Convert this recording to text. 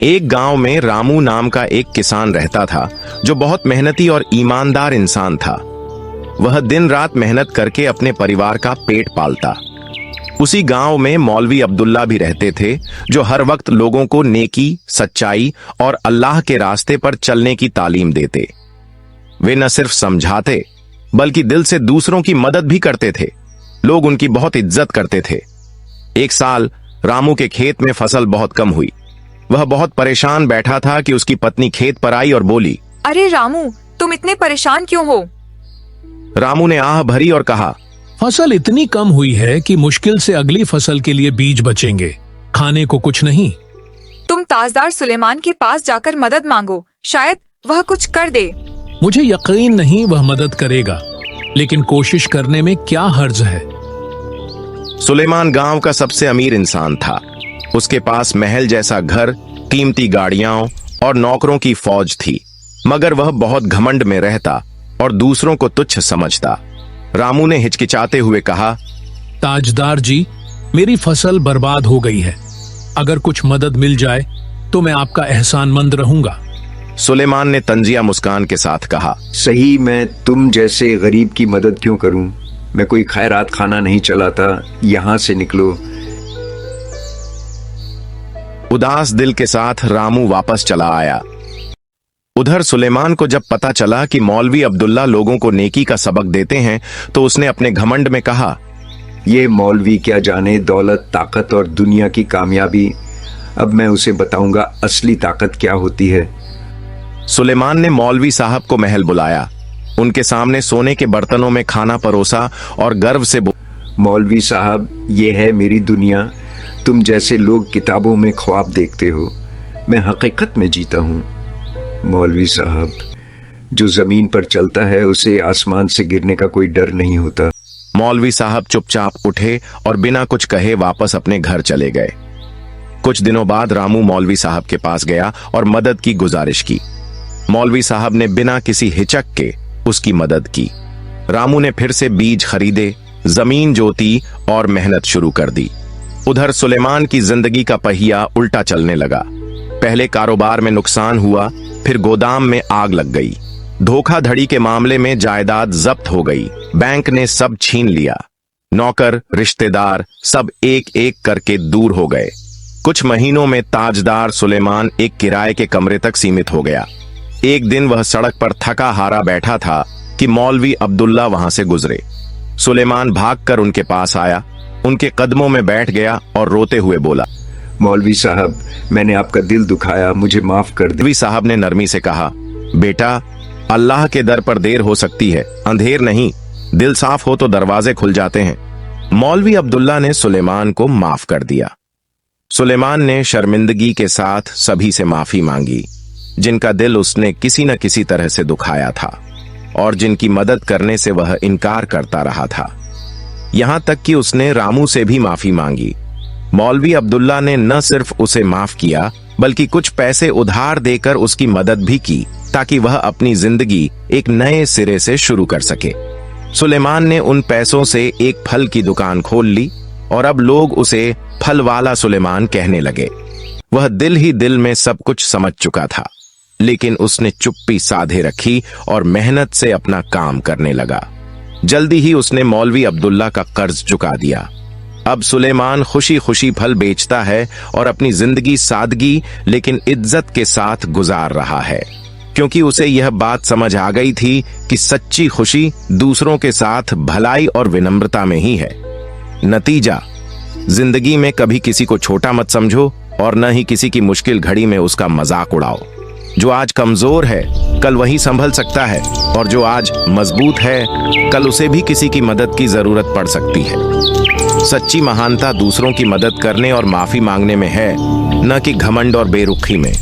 एक गांव में रामू नाम का एक किसान रहता था जो बहुत मेहनती और ईमानदार इंसान था। वह दिन रात मेहनत करके अपने परिवार का पेट पालता। उसी गांव में मौलवी अब्दुल्ला भी रहते थे जो हर वक्त लोगों को नेकी, सच्चाई और अल्लाह के रास्ते पर चलने की तालीम देते। वे न सिर्फ समझाते बल्कि दिल से दूसरों की मदद भी करते थे। लोग उनकी बहुत इज्जत करते थे। एक साल रामू के खेत में फसल बहुत कम हुई। वह बहुत परेशान बैठा था कि उसकी पत्नी खेत पर आई और बोली, अरे रामू, तुम इतने परेशान क्यों हो? रामू ने आह भरी और कहा, फसल इतनी कम हुई है कि मुश्किल से अगली फसल के लिए बीज बचेंगे, खाने को कुछ नहीं। तुम ताजदार सुलेमान के पास जाकर मदद मांगो, शायद वह कुछ कर दे। मुझे यकीन नहीं वह मदद करेगा, लेकिन कोशिश करने में क्या हर्ज है। सुलेमान गांव का सबसे अमीर इंसान था। उसके पास महल जैसा घर, कीमती गाड़ियां और नौकरों की फौज थी, मगर वह बहुत घमंड में रहता और दूसरों को तुच्छ समझता। रामू ने हिचकिचाते हुए कहा, ताजदार जी, मेरी फसल बर्बाद हो गई है। अगर कुछ मदद मिल जाए तो मैं आपका एहसानमंद रहूंगा। सुलेमान ने तंजिया मुस्कान के साथ कहा, सही, मैं तुम जैसे गरीब की मदद क्यों करूं? मैं कोई खैरात खाना नहीं चलाता। यहां से निकलो। उदास दिल के साथ रामू वापस चला आया। उधर सुलेमान को जब पता चला कि मौलवी अब्दुल्ला लोगों को नेकी का सबक देते हैं तो उसने अपने घमंड में कहा, ये मौलवी क्या जाने दौलत, ताकत और दुनिया की कामयाबी। अब मैं उसे बताऊंगा असली ताकत क्या होती है। सुलेमान ने मौलवी साहब को महल बुलाया। उनके सामने सोने के बर्तनों में खाना परोसा और गर्व से मौलवी साहब, ये है मेरी दुनिया। तुम जैसे लोग किताबों में ख्वाब देखते हो, मैं हकीकत में जीता हूँ। मौलवी साहब, जो जमीन पर चलता है उसे आसमान से गिरने का कोई डर नहीं होता। मौलवी साहब चुपचाप उठे और बिना कुछ कहे वापस अपने घर चले गए। कुछ दिनों बाद रामू मौलवी साहब के पास गया और मदद की गुजारिश की। मौलवी साहब ने बिना किसी हिचक के उसकी मदद की। रामू ने फिर से बीज खरीदे, जमीन जोती और मेहनत शुरू कर दी। उधर सुलेमान की जिंदगी का पहिया उल्टा चलने लगा। पहले कारोबार में नुकसान हुआ, फिर गोदाम में आग लग गई। धोखाधड़ी के मामले में जायदाद जब्त हो गई। बैंक ने सब छीन लिया। नौकर, रिश्तेदार सब एक एक करके दूर हो गए। कुछ महीनों में ताजदार सुलेमान एक किराए के कमरे तक सीमित हो गया। एक दिन वह सड़क पर थका हारा बैठा था कि मौलवी अब्दुल्ला वहां से गुजरे। सुलेमान भागकर उनके पास आया, उनके कदमों में बैठ गया और रोते हुए बोला, मौलवी साहब, मैंने आपका दिल दुखाया, मुझे माफ कर दे। मौलवी साहब ने नरमी से कहा, बेटा, अल्लाह के दर पर देर हो सकती है, अंधेर नहीं। दिल साफ हो तो दरवाजे खुल जाते हैं। मौलवी अब्दुल्ला ने सुलेमान को माफ कर दिया। सुलेमान ने शर्मिंदगी के साथ सभी से माफी मांगी जिनका दिल उसने किसी न किसी तरह से दुखाया था और जिनकी मदद करने से वह इनकार करता रहा था। यहां तक कि उसने रामू से भी माफी मांगी। मौलवी अब्दुल्ला ने न सिर्फ उसे माफ किया बल्कि कुछ पैसे उधार देकर उसकी मदद भी की ताकि वह अपनी जिंदगी एक नए सिरे से शुरू कर सके। सुलेमान ने उन पैसों से एक फल की दुकान खोल ली और अब लोग उसे फल वाला सुलेमान कहने लगे। वह दिल ही दिल में सब कुछ समझ चुका था, लेकिन उसने चुप्पी साधे रखी और मेहनत से अपना काम करने लगा। जल्दी ही उसने मौलवी अब्दुल्ला का कर्ज चुका दिया। अब सुलेमान खुशी खुशी फल बेचता है और अपनी जिंदगी सादगी लेकिन इज्जत के साथ गुजार रहा है, क्योंकि उसे यह बात समझ आ गई थी कि सच्ची खुशी दूसरों के साथ भलाई और विनम्रता में ही है। नतीजा, जिंदगी में कभी किसी को छोटा मत समझो और न ही किसी की मुश्किल घड़ी में उसका मजाक उड़ाओ। जो आज कमजोर है कल वही संभल सकता है, और जो आज मजबूत है कल उसे भी किसी की मदद की जरूरत पड़ सकती है। सच्ची महानता दूसरों की मदद करने और माफी मांगने में है, न कि घमंड और बेरुखी में।